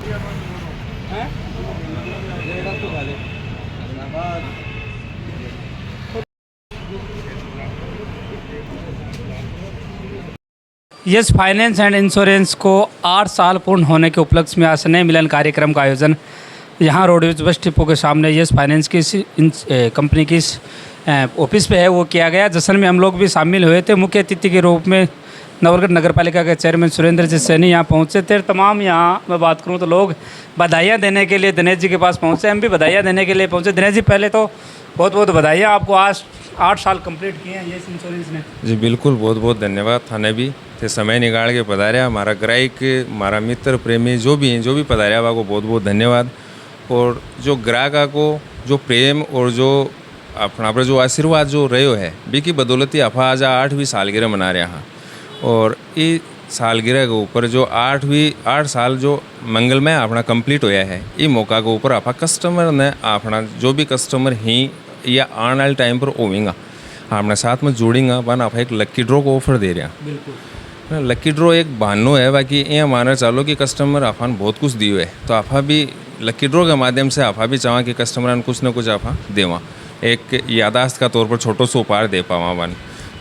Yes finance and insurance को 8 साल पूर्ण होने के उपलक्ष्य में आज स्नेह मिलन कार्यक्रम का आयोजन यहाँ रोडवेज बस डिपो के सामने यस फाइनेंस की कंपनी की ऑफिस पे है वो किया गया। जश्न में हम लोग भी शामिल हुए थे। मुख्य अतिथि के रूप में नवलगढ़ नगर पालिका के चेयरमैन सुरेंद्र जी सैनी यहाँ पहुँचे थे। तमाम यहाँ मैं बात करूँ तो लोग बधाइयाँ देने के लिए दिनेश जी के पास पहुँचे। हम भी बधाइयाँ देने के लिए पहुँचे। दिनेश जी पहले तो बहुत बहुत बधाइयाँ आपको, आज 8 साल कंप्लीट किए हैं यस इंश्योरेंस ने। जी बिल्कुल, बहुत बहुत धन्यवाद। थाने भी थे समय निकाल के पधारिया, हमारा ग्राहक, हमारा मित्र प्रेमी जो भी पधारिया वहाँ को बहुत बहुत धन्यवाद। और जो ग्राहक को जो प्रेम और जो अपना पर जो आशीर्वाद जो रहो है बी की बदौलती अफा आज 8वीं सालगिरह मना रहा हाँ। और ये सालगिरह के ऊपर जो 8 साल जो मंगलमय अपना कंप्लीट होया है, ये मौका के ऊपर आपा कस्टमर ने अपना जो भी कस्टमर ही या आने वाले टाइम पर होवेगा अपने साथ में जोड़ेंगे वन आप एक लक्की ड्रॉ को ऑफर दे रहे हैं। बिल्कुल, लक्की ड्रॉ एक बहानो है, बाकी ये माना चालो कि कस्टमर आफान बहुत कुछ दियो है, तो आपा भी लक्की ड्रॉ के माध्यम से आपा भी चाहें कि कस्टमर कुछ न कुछ आपा देवा, एक यादाश्त का तौर पर छोटो सा उपहार दे पावा वन।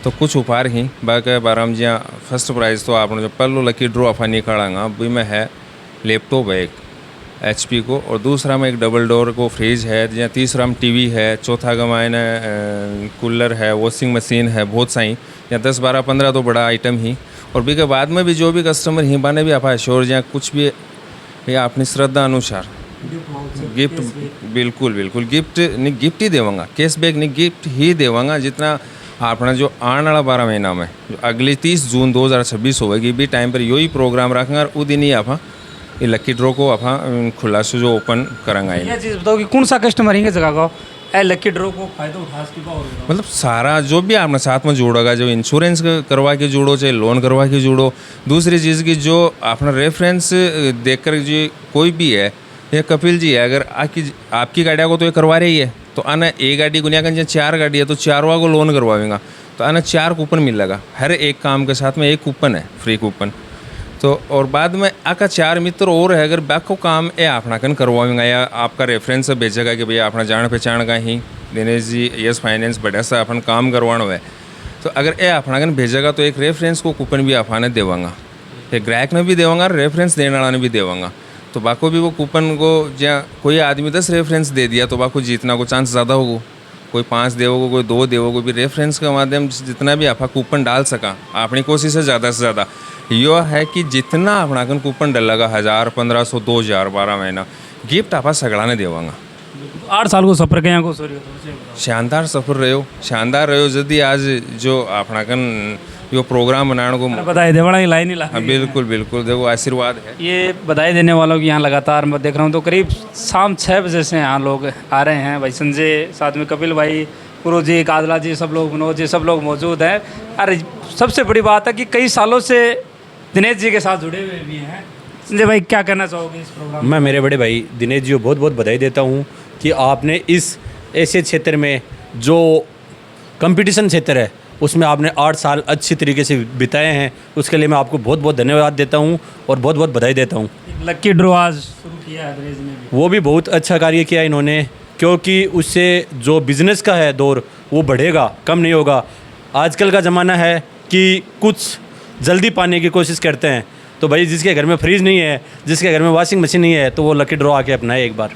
तो कुछ उपहार ही बाकी बाराम जी फर्स्ट प्राइज़ तो आपने जो पहलो लकी ड्रॉ आपा निकालेंगे भी में है लैपटॉप है एक HP को, और दूसरा में एक डबल डोर को फ्रिज है, या तीसरा में TV है, चौथा का मायने कूलर है, वॉशिंग मशीन है, बहुत साई या 10 12 15 तो बड़ा आइटम ही। और भी के बाद में भी जो भी कस्टमर ही बाने भी आप श्योर या कुछ भी या अपनी श्रद्धा अनुसार गिफ्ट बिल्कुल गिफ्ट नहीं गिफ्ट ही देवांगा, कैशबैक नहीं गिफ्ट ही देवांगा। जितना अपना जो आने वाला 12 महीना में जो अगली 30 जून 2026 होगी भी टाइम पर यही प्रोग्राम रखेंगे और वो दिन ही आप ये लकी ड्रॉ को आप खुला से जो ओपन करेंगे। ये चीज़ बताओ कि कौन सा कस्टमर ही जगह का लकी ड्रॉ को फायदा उठा सके, मतलब सारा जो भी आपने साथ में जोड़ेगा, जो इंश्योरेंस करवा के जोड़ो चाहे लोन करवा के जोड़ो। दूसरी चीज़ की जो अपना रेफरेंस देखकर जो कोई भी है या कपिल जी है, अगर आपकी गाड़िया को तो ये करवा रही है तो आना एक गाड़ी गुनिया का 4 गाड़ी है तो 4वां को लोन करवाएंगा तो आना 4 कूपन मिलेगा। हर एक काम के साथ में एक कूपन है, फ्री कूपन। तो और बाद में आका 4 मित्र और है, अगर बाको काम ये अपना कन करवाएंगा या आपका रेफरेंस भेजेगा कि भैया अपना जान पहचान का ही दिनेश जी यस फाइनेंस बढ़िया सा अपन काम करवाना है, तो अगर ये अपना कन भेजेगा तो एक रेफरेंस को कूपन भी आपने देवांगा, एक ग्राहक ने भी देवांगा, रेफरेंस देने वाला ने भी देवांगा। तो बाको भी वो कूपन को जहाँ कोई आदमी 10 रेफरेंस दे दिया तो बाको जीतना को चांस ज़्यादा होगा, कोई 5 देवोगे, कोई 2 देवोगे। भी रेफरेंस के माध्यम से जितना भी आप कूपन डाल सका, अपनी कोशिश है ज़्यादा से ज़्यादा यो है कि जितना अपना कन कूपन डलेगा 1000 1500 2000 12 महीना गिफ्ट आप सगड़ा ने देवांगा। 8 साल को सफ़र के को शानदार सफ़र रहो यदि आज जो अपना कन यो प्रोग्राम बनाने को बधाई देवड़ा की लाइन ही ला। बिल्कुल देखो आशीर्वाद है। ये बधाई देने वालों की यहाँ लगातार मैं देख रहा हूँ तो करीब शाम 6 बजे से यहाँ लोग आ रहे हैं। भाई संजय, साथ में कपिल भाई, गुरु जी, कादला जी, सब लोग, मनोज जी, सब लोग मौजूद हैं। अरे सबसे बड़ी बात है कि कई सालों से दिनेश जी के साथ जुड़े हुए भी हैं। संजय भाई क्या कहना चाहोगे इस प्रोग्राम? मैं मेरे बड़े भाई दिनेश जी को बहुत बहुत बधाई देता हूँ कि आपने इस ऐसे क्षेत्र में जो कंपटीशन क्षेत्र है उसमें आपने 8 साल अच्छी तरीके से बिताए हैं, उसके लिए मैं आपको बहुत बहुत धन्यवाद देता हूँ और बहुत बहुत बधाई देता हूँ। लकी ड्रॉ आज शुरू किया है दिनेश ने भी, वो भी बहुत अच्छा कार्य किया इन्होंने, क्योंकि उससे जो बिज़नेस का है दौर वो बढ़ेगा, कम नहीं होगा। आजकल का ज़माना है कि कुछ जल्दी पाने की कोशिश करते हैं, तो भाई जिसके घर में फ्रिज नहीं है, जिसके घर में वॉशिंग मशीन नहीं है, तो वो लकी ड्रॉ आके अपनाए एक बार।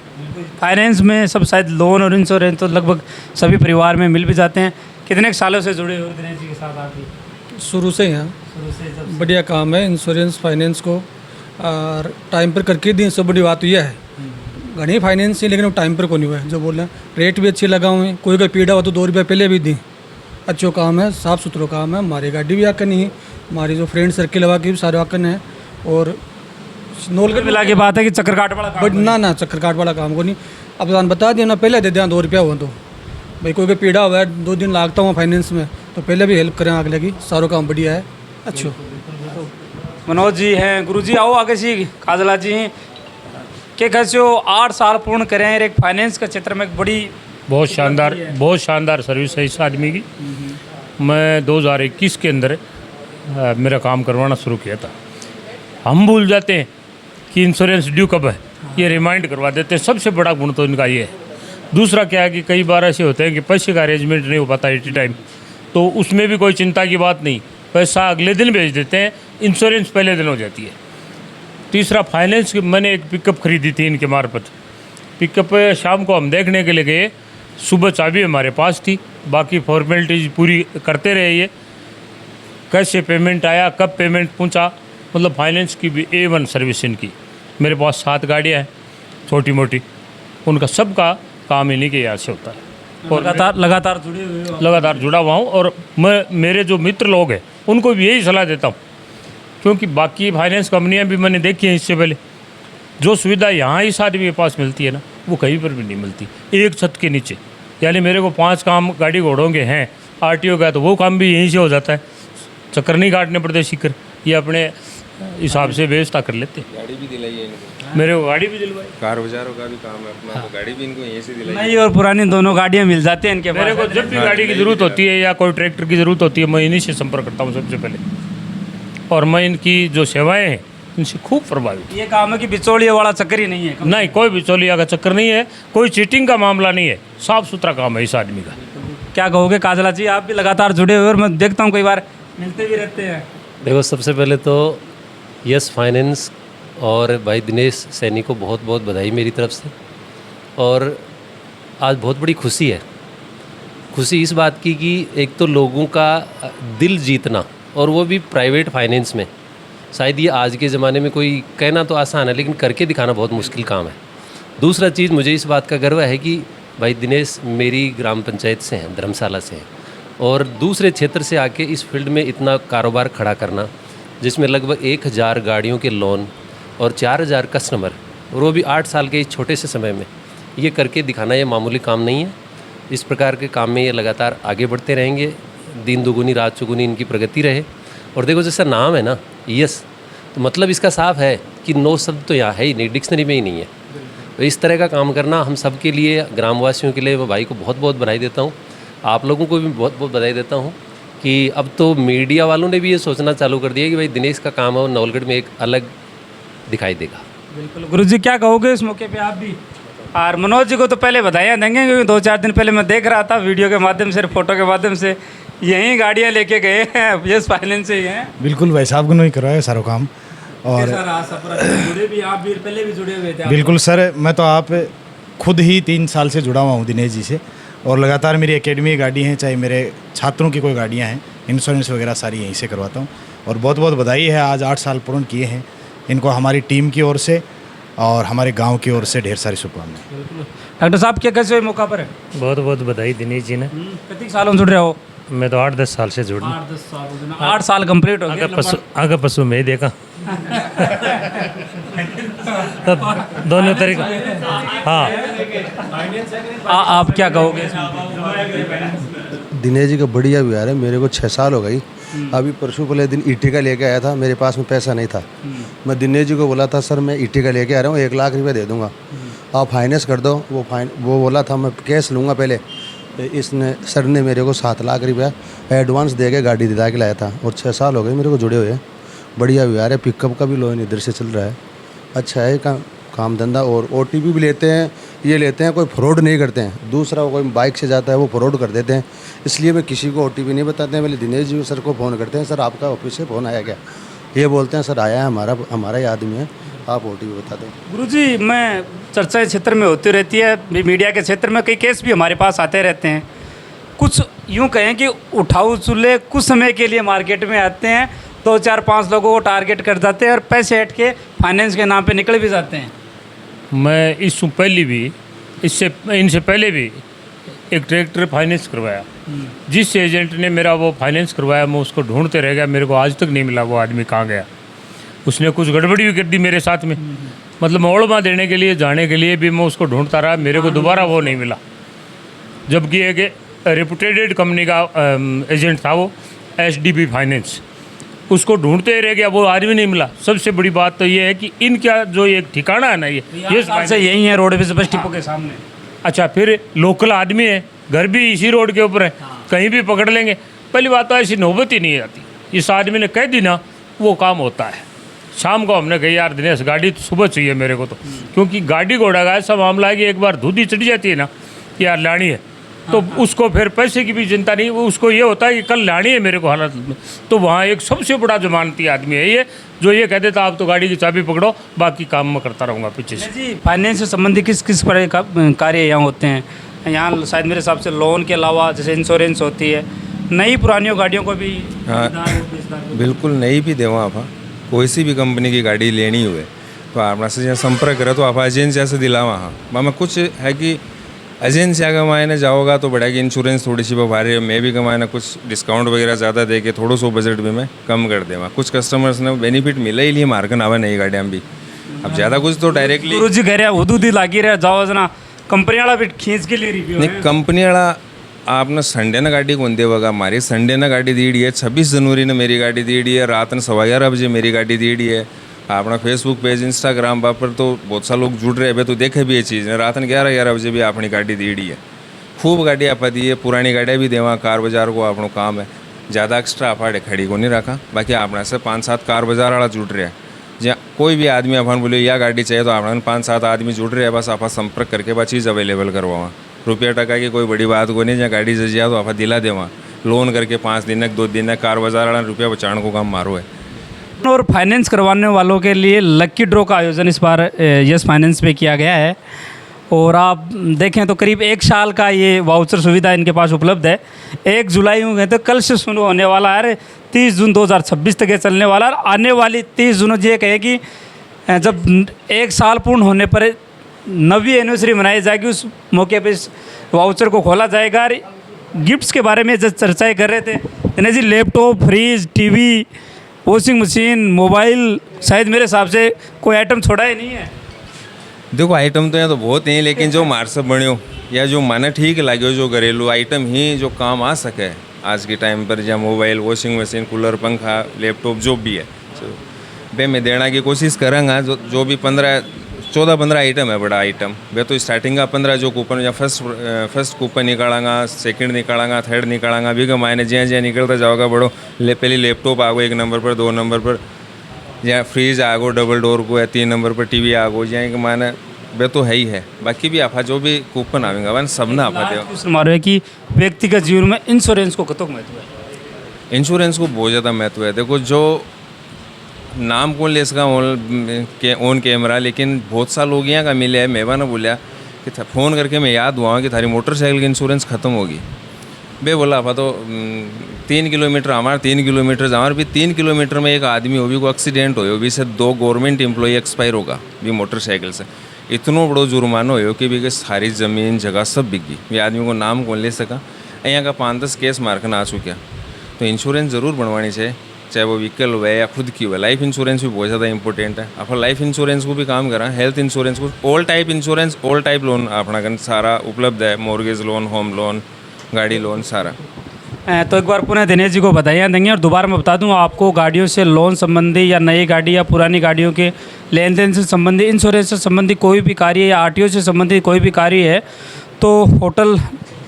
फाइनेंस में सब शायद लोन और इंश्योरेंस तो लगभग सभी परिवार में मिल भी जाते हैं। कितने सालों से जुड़े हो दिनेश जी के साथ आप? शुरू से यहाँ बढ़िया काम है इंश्योरेंस फाइनेंस को, और टाइम पर करके दी। सब बड़ी बात यह है घनी फाइनेंस ही, लेकिन वो टाइम पर को नहीं हुआ है। जो बोल रहे हैं रेट भी अच्छे लगा हुए हैं, कोई कोई पीड़ा हो तो 2 रुपये पहले भी दी। अच्छो काम है, साफ़ सुथरा काम है। हमारी गाड़ी भी आकर नहीं है, हमारी जो फ्रेंड सर्किल हवा की भी सारे आकर है। और नोलकर मिला के बात है कि चक्कर काट वाला बट ना चक्कर काट वाला काम को नहीं। अब जान बता दिया ना, पहले दे दिया 2 रुपया हुआ तो भाई कोई पीड़ा हुआ है 2 दिन लागता हूँ फाइनेंस में, तो पहले भी हेल्प करें आगे लगी। सारा काम बढ़िया है। अच्छा मनोज जी हैं, गुरु जी आओ आगे जी, काजला जी हैं, क्या कहते हो 8 साल पूर्ण करें एक फाइनेंस के क्षेत्र में एक बड़ी बहुत शानदार सर्विस है इस आदमी की। मैं 2021 के अंदर मेरा काम करवाना शुरू किया था। हम भूल जाते हैं कि इंश्योरेंस ड्यू कब है, ये रिमाइंड करवा देते हैं। सबसे बड़ा गुण तो इनका ये है। दूसरा क्या है कि कई बार ऐसे होते हैं कि पैसे का अरेंजमेंट नहीं हो पाता एट टाइम, तो उसमें भी कोई चिंता की बात नहीं, पैसा अगले दिन भेज देते हैं, इंश्योरेंस पहले दिन हो जाती है। तीसरा फाइनेंस की मैंने एक पिकअप खरीदी थी इनके मार्फत। पिकअप शाम को हम देखने के लिए गए, सुबह चाबी हमारे पास थी, बाकी फॉर्मेलिटीज पूरी करते रहे। ये कैसे पेमेंट आया, कब पेमेंट पहुंचा, मतलब फाइनेंस की भी A1 सर्विस इनकी। मेरे पास 7 गाड़ियाँ हैं छोटी मोटी, उनका सबका काम इन्हीं के यहाँ से होता है। और लगातार जुड़े हुए हो। लगातार जुड़ा हुआ हूँ, और मैं मेरे जो मित्र लोग हैं उनको भी यही सलाह देता हूँ, क्योंकि बाकी फाइनेंस कंपनियाँ भी मैंने देखी हैं इससे पहले, जो सुविधा यहाँ इस आदमी के पास मिलती है ना, वो कहीं पर भी नहीं मिलती एक छत के नीचे। यानी मेरे को 5 काम गाड़ी घोड़ों के हैं, RTO का, तो वो काम भी यहीं से हो जाता है, चक्कर नहीं काटने पड़ते सीकर, ये अपने हिसाब से व्यवस्था कर लेते हैं। गाड़ी भी दिलाई है इनको, मेरे को गाड़ी भी दिलवाई, कार बाजारों का भी काम है अपना, तो गाड़ी भी इनको यहीं से दिलाई है। नई और पुरानी दोनों गाड़ियाँ मिल जाती हैं इनके मेरे पास। को जब भी गाड़ी की ज़रूरत होती है या कोई ट्रैक्टर की ज़रूरत होती है, मैं इन्हीं से संपर्क करता हूँ सबसे पहले, और मैं इनकी जो सेवाएँ हैं इनसे खूब प्रभावित। ये काम है कि बिचौलिए वाला चक्कर ही नहीं है। नहीं, कोई बिचौलिया का चक्कर नहीं है, कोई चीटिंग का मामला नहीं है, साफ सुथरा काम है इस आदमी का। क्या कहोगे काजला जी, आप भी लगातार जुड़े हुए और मैं देखता हूँ कई बार मिलते भी रहते हैं। देखो, सबसे पहले तो यस फाइनेंस और भाई दिनेश सैनी को बहुत बहुत बधाई मेरी तरफ से। और आज बहुत बड़ी खुशी है, खुशी इस बात की कि एक तो लोगों का दिल जीतना, और वो भी प्राइवेट फाइनेंस में। शायद ये आज के ज़माने में कोई कहना तो आसान है, लेकिन करके दिखाना बहुत मुश्किल काम है। दूसरा चीज़, मुझे इस बात का गर्व है कि भाई दिनेश मेरी ग्राम पंचायत से हैं, धर्मशाला से हैं, और दूसरे क्षेत्र से आके इस फील्ड में इतना कारोबार खड़ा करना, जिसमें लगभग 1000 गाड़ियों के लोन और 4000 कस्टमर, और वो भी 8 साल के इस छोटे से समय में, ये करके दिखाना ये मामूली काम नहीं है। इस प्रकार के काम में ये लगातार आगे बढ़ते रहेंगे, दिन दुगुनी रात चुगुनी इनकी प्रगति रहे। और देखो, जैसा नाम है ना यस, तो मतलब इसका साफ है कि 9 शब्द तो यहाँ है ही नहीं, डिक्शनरी में ही नहीं है। तो इस तरह का काम करना हम सब के लिए, ग्रामवासियों के लिए, मैं भाई को बहुत बहुत बधाई देता हूँ। आप लोगों को भी बहुत बहुत बधाई देता हूँ कि अब तो मीडिया वालों ने भी ये सोचना चालू कर दिया कि भाई दिनेश का काम है वो नवलगढ़ में एक अलग दिखाई देगा। बिल्कुल गुरुजी, क्या कहोगे इस मौके पे आप भी? और मनोज जी को तो पहले बधाइयाँ देंगे, क्योंकि 2-4 दिन पहले मैं देख रहा था वीडियो के माध्यम से, फोटो के माध्यम से, यही गाड़ियाँ लेके गए हैं, यस फाइनेंस से ही हैं। बिल्कुल भाई साहब को नहीं करवाया सारा काम। और कैसा रहा सफर? जुड़े भी आप भी पहले भी जुड़े हुए थे आप? बिल्कुल सर, मैं तो आप खुद ही 3 साल से जुड़ा हुआ हूँ दिनेश जी से, और लगातार मेरी एकेडमी की गाड़ी हैं, चाहे मेरे छात्रों की कोई गाड़ियाँ हैं, इंश्योरेंस वगैरह सारी यहीं से करवाता हूँ। और बहुत बहुत बधाई है, आज 8 साल पूर्ण किए हैं इनको, हमारी टीम की ओर से और हमारे गांव की ओर से ढेर सारी शुभकामनाएं। डॉक्टर साहब, क्या कैसे हुए मौका पर? बहुत बहुत बधाई दिनेश जी ने। कितने सालों से जुड़ रहे हो? मैं तो 8-10 साल से जुड़ा। 8-10 साल? 8 साल कंप्लीट हो गए। आगे पशु में ही देखा तो दोनों तरीका। हाँ, आप क्या कहोगे? दिनेश जी का बढ़िया व्यवहार है। मेरे को 6 साल हो गई। अभी परसों पहले दिन ईटी का लेके आया था, मेरे पास में पैसा नहीं था। मैं दिनेश जी को बोला था, सर मैं ईटी का लेके आ रहा हूँ, 1 लाख रुपये दे दूँगा, आप फाइनेंस कर दो। वो बोला था मैं कैश लूँगा पहले। इसने सर ने मेरे को 7 लाख रुपया एडवांस दे के गाड़ी दिला के लाया था, और 6 साल हो गए मेरे को जुड़े हुए। बढ़िया व्यवहार है। पिकअप का भी लोन इधर से चल रहा है, अच्छा है काम धंधा। और OTP भी लेते हैं, ये लेते हैं, कोई फ्रॉड नहीं करते हैं। दूसरा कोई बाइक से जाता है वो फ्रॉड कर देते हैं, इसलिए मैं किसी को OTP नहीं बताते हैं। पहले दिनेश जी सर को फ़ोन करते हैं, सर आपका ऑफिस से फ़ोन आया क्या? ये बोलते हैं सर आया है, हमारा ही आदमी है, आप OTP बता दें। गुरुजी, मैं चर्चा क्षेत्र में होती रहती है, मीडिया के क्षेत्र में कई केस भी हमारे पास आते रहते हैं। कुछ यूँ कहें कि उठाऊ चूल्हे कुछ समय के लिए मार्केट में आते हैं, 2-4-5 लोगों को टारगेट कर जाते हैं और पैसे हट के फाइनेंस के नाम पे निकल भी जाते हैं। मैं इनसे पहले भी एक ट्रैक्टर फाइनेंस करवाया। जिस एजेंट ने मेरा वो फाइनेंस करवाया, मैं उसको ढूंढते रह गया, मेरे को आज तक नहीं मिला वो आदमी कहाँ गया। उसने कुछ गड़बड़ी भी कर दी मेरे साथ में, मतलब मोड़मा देने के लिए, जाने के लिए भी मैं उसको ढूंढता रहा, मेरे को दोबारा वो नहीं मिला। जबकि एक रेपुटेड कंपनी का एजेंट था वो, SDB फाइनेंस, उसको ढूंढते रह गया, वो आदमी नहीं मिला। सबसे बड़ी बात तो ये है कि इनका जो एक ठिकाना है ना, ये से यही है, रोडवेज बस डिपो के सामने। अच्छा, फिर लोकल आदमी है, घर भी इसी रोड के ऊपर है, कहीं भी पकड़ लेंगे। पहली बात तो ऐसी नौबत ही नहीं आती, इस आदमी ने कह दी ना, वो काम होता है। शाम को हमने कही यार दिनेश गाड़ी तो सुबह चाहिए मेरे को, तो क्योंकि गाड़ी घोड़ा का ऐसा मामला है कि एक बार धुंधी चढ़ जाती है ना कि यार लानी है, तो उसको फिर पैसे की भी चिंता नहीं, वो उसको ये होता है कि कल लानी है मेरे को हालत में। तो वहाँ एक सबसे बड़ा जमानती आदमी है ये, जो ये कह देता आप तो गाड़ी की चाबी पकड़ो, बाकी काम मैं करता रहूँगा पीछे से। जी फाइनेंस से संबंधित किस किस तरह का कार्य यहाँ होते हैं? यहाँ शायद मेरे हिसाब से लोन के अलावा जैसे इंश्योरेंस होती है, नई पुरानी गाड़ियों को भी हाँ बिल्कुल नई भी देवा आप कोई सी भी कंपनी की गाड़ी लेनी हुए तो आपने से संपर्क करो तो आप एजेंसिया से दिलावा। हाँ मैं कुछ है कि एजेंसिया का मायने जाओगा तो बढ़ेगी इंश्योरेंस थोड़ी सी भारी, मैं भी कमाए ना कुछ डिस्काउंट वगैरह ज़्यादा दे के थोड़ा सो बजट भी मैं कम कर देवा। कुछ कस्टमर्स ने बेनिफिट मिला ही लिए मार्कन आवा नई गाड़ियाँ भी, अब ज़्यादा कुछ तो डायरेक्टली रोजी कह रहे उदूदी लागी रहे जाओ जना कंपनी वाला भी खींच के ले रही नहीं कंपनी वाला आपने संडे ने गाड़ी कौन देगा? हमारी संडे ने गाड़ी दीड़ी है, 26 जनवरी ने मेरी गाड़ी दीड़ी है, रात ने 11:15 बजे मेरी गाड़ी दीड़ी है। अपना फेसबुक पेज इंस्टाग्राम पर तो बहुत सा लोग जुड़ रहे हैं तो देखे भी ये चीज़ ने रात ने 11:11 बजे भी अपनी गाड़ी दीड़ी है। खूब गाड़ी आप दी है, पुरानी गाड़ियाँ भी देवा। कार बाजार को अपना काम है, ज़्यादा एक्स्ट्रा आप खड़ी को नहीं रखा। बाकी आपने से 5-7 कार बाजार वाला जुड़ रहे हैं, जहाँ कोई भी आदमी अपन बोले या गाड़ी चाहिए तो आपने 5-7 आदमी जुड़ रहे हैं। बस आप संपर्क करके बस चीज़ अवेलेबल करवावा। रुपया टका की कोई बड़ी बात को नहीं, जहाँ गाड़ी जजिया तो आप दिला देवा लोन करके 5 दिन 2 दिन कार बाजार वाला रुपया बचाने को काम मारो है। और फाइनेंस करवाने वालों के लिए लक्की ड्रॉ का आयोजन इस बार यस फाइनेंस पे किया गया है। और आप देखें तो करीब 1 साल का ये वाउचर सुविधा इनके पास उपलब्ध है। 1 जुलाई में गए तो कल से शुरू होने वाला है, 30 जून 2026 तक ये चलने वाला है। आने वाली 30 जून ये कहे कि जब 1 साल पूर्ण होने पर 9वीं एनिवर्सरी मनाई जाएगी, उस मौके पर इस वाउचर को खोला जाएगा। और गिफ्ट्स के बारे में जब चर्चाएँ कर रहे थे Dinesh ji, laptop, fridge, TV, washing machine, mobile, शायद मेरे हिसाब से कोई आइटम छोड़ा ही नहीं है। देखो आइटम तो यहाँ तो बहुत हैं, लेकिन जो मार्सअप बनो या जो माने ठीक लगे जो घरेलू आइटम ही जो काम आ सके आज के टाइम पर, या मोबाइल, वॉशिंग मशीन, कूलर, पंखा, लैपटॉप जो भी है वे मैं देने की कोशिश करूँगा। जो भी 14-15 आइटम है बड़ा आइटम वे तो स्टार्टिंग का 15 जो कूपन या फर्स्ट कूपन निकालांगा, सेकंड निकालांगा, थर्ड निकालांगा, भी कमाने ज्याँ निकलता जाओगा बड़ो पहले लैपटॉप आ गो 1 नंबर पर, 2 नंबर पर, या फ्रिज आ गो डबल डोर को, या 3 नंबर पर टीवी आ गो, या कमाने वे तो है ही है। बाकी भी आपा जो भी कूपन आवेंगे वन सब ना आपा दे मारो है कि व्यक्तिगत जीवन में इंश्योरेंस को कतों महत्व है? इंश्योरेंस को बहुत ज़्यादा महत्व है। देखो जो नाम कौन ले इसका ऑन कैमरा, लेकिन बहुत सा लोग यहाँ का मिले है। मेवा ने बोलिया कि फ़ोन करके मैं याद हुआ कि थारी मोटरसाइकिल की इंश्योरेंस ख़त्म होगी। बे बोला आपा तो 3 किलोमीटर हमारे 3 किलोमीटर हमारे भी 3 किलोमीटर में एक आदमी हो भी को एक्सीडेंट हो भी से 2 गवर्नमेंट एम्प्लॉई एक्सपायर होगा भी मोटरसाइकिल से। इतनो बड़ो जुर्माना हो कि भी सारी ज़मीन जगह सब बिक गई। ये आदमी को नाम कौन ले सका। यहाँ का 5-10 केस मार्कन आ चुके। तो इंश्योरेंस ज़रूर बनवानी चाहिए, चाहे वो व्हीकल हो या खुद की हो। लाइफ इंश्योरेंस भी बहुत ज़्यादा इंपॉर्टेंट है। आप लाइफ इंश्योरेंस को भी काम करा, हेल्थ इंश्योरेंस को, all type insurance, all type loan अपना कन सारा उपलब्ध है। मॉर्गेज लोन, होम लोन, गाड़ी लोन सारा। तो एक बार पुनः दिनेश जी को बधाइयाँ देंगे। और दोबारा मैं बता दूं आपको, गाड़ियों से लोन संबंधी या नई गाड़ी या पुरानी गाड़ियों के लेन देन से संबंधी, इंश्योरेंस से संबंधी कोई भी कार्य या आरटीओ से संबंधित कोई भी कार्य है तो होटल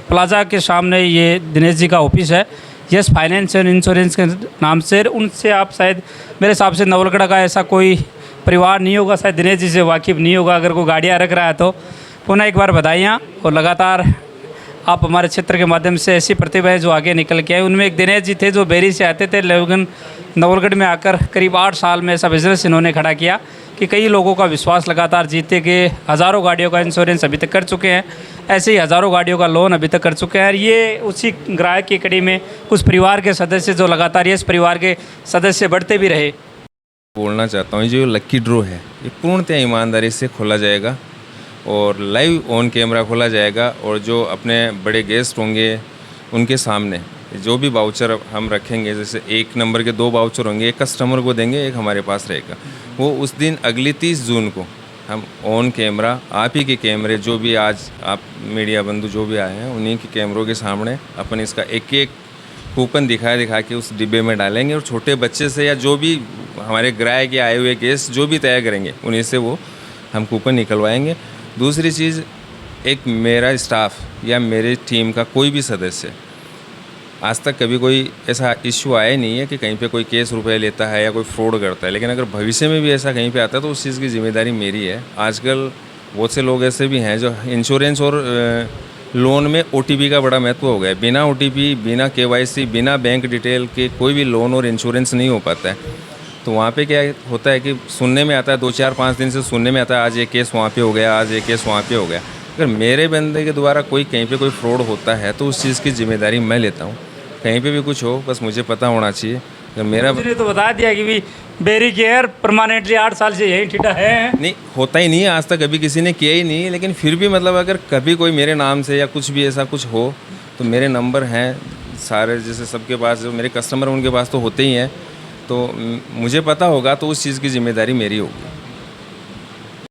प्लाजा के सामने ये दिनेश जी का ऑफिस है, यस फाइनेंस एंड इंश्योरेंस के नाम से। उनसे आप शायद मेरे हिसाब से नवलगढ़ का ऐसा कोई परिवार नहीं होगा शायद दिनेश जी से वाकिफ़ नहीं होगा अगर कोई गाड़ियाँ रख रहा है तो। पुनः एक बार बधाइयाँ। और लगातार आप हमारे क्षेत्र के माध्यम से ऐसी प्रतिभाएं जो आगे निकल के आए, उनमें एक दिनेश जी थे जो बेरी से आते थे, लेकिन नवलगढ़ में आकर करीब 8 साल में ऐसा बिजनेस इन्होंने खड़ा किया कि कई लोगों का विश्वास लगातार जीते के हज़ारों गाड़ियों का इंश्योरेंस अभी तक कर चुके हैं। ऐसे ही हज़ारों गाड़ियों का लोन अभी तक कर चुके हैं। और ये उसी ग्राहक की कड़ी में कुछ परिवार के सदस्य जो लगातार इस परिवार के सदस्य बढ़ते भी रहे। बोलना चाहता हूँ जो लक्की ड्रॉ है ये पूर्णतः ईमानदारी से खोला जाएगा और लाइव ऑन कैमरा खोला जाएगा। और जो अपने बड़े गेस्ट होंगे उनके सामने जो भी वाउचर हम रखेंगे, जैसे 1 नंबर के 2 वाउचर होंगे, एक कस्टमर को देंगे, एक हमारे पास रहेगा। वो उस दिन अगली 30 जून को हम ऑन कैमरा आप ही के कैमरे, जो भी आज आप मीडिया बंधु जो भी आए हैं उन्हीं के कैमरों के सामने अपन इसका एक कूपन दिखा के उस डिब्बे में डालेंगे। और छोटे बच्चे से या जो भी हमारे ग्राहक या आए हुए गेस्ट जो भी तय करेंगे उन्हीं से वो हम कूपन निकलवाएंगे। दूसरी चीज़, एक मेरा स्टाफ या मेरे टीम का कोई भी सदस्य आज तक कभी कोई ऐसा इश्यू आया ही नहीं है कि कहीं पे कोई केस रुपए लेता है या कोई फ्रॉड करता है। लेकिन अगर भविष्य में भी ऐसा कहीं पे आता है तो उस चीज़ की जिम्मेदारी मेरी है। आजकल बहुत से लोग ऐसे भी हैं जो इंश्योरेंस और लोन में OTP का बड़ा महत्व हो गया है। बिना OTP, बिना KYC, बिना बैंक डिटेल के कोई भी लोन और इंश्योरेंस नहीं हो पाता है। तो वहाँ पे क्या होता है कि सुनने में आता है, 2-4-5 दिन से सुनने में आता है आज ये केस वहाँ पे हो गया, आज ये केस वहाँ पे हो गया। अगर मेरे बंदे के द्वारा कोई कहीं पे कोई फ्रॉड होता है तो उस चीज़ की जिम्मेदारी मैं लेता हूँ। कहीं पे भी कुछ हो बस मुझे पता होना चाहिए। अगर मेरा मुझे तो बता दिया कि भी बेरी केयर परमानेंटली 8 साल से यही ठिठा है। नहीं होता ही नहीं है, आज तक कभी किसी ने किया ही नहीं है। लेकिन फिर भी मतलब अगर कभी कोई मेरे नाम से या कुछ भी ऐसा कुछ हो तो मेरे नंबर हैं सारे, जैसे सबके पास जो मेरे कस्टमर उनके पास तो होते ही हैं। तो मुझे पता होगा तो उस चीज़ की जिम्मेदारी मेरी होगी।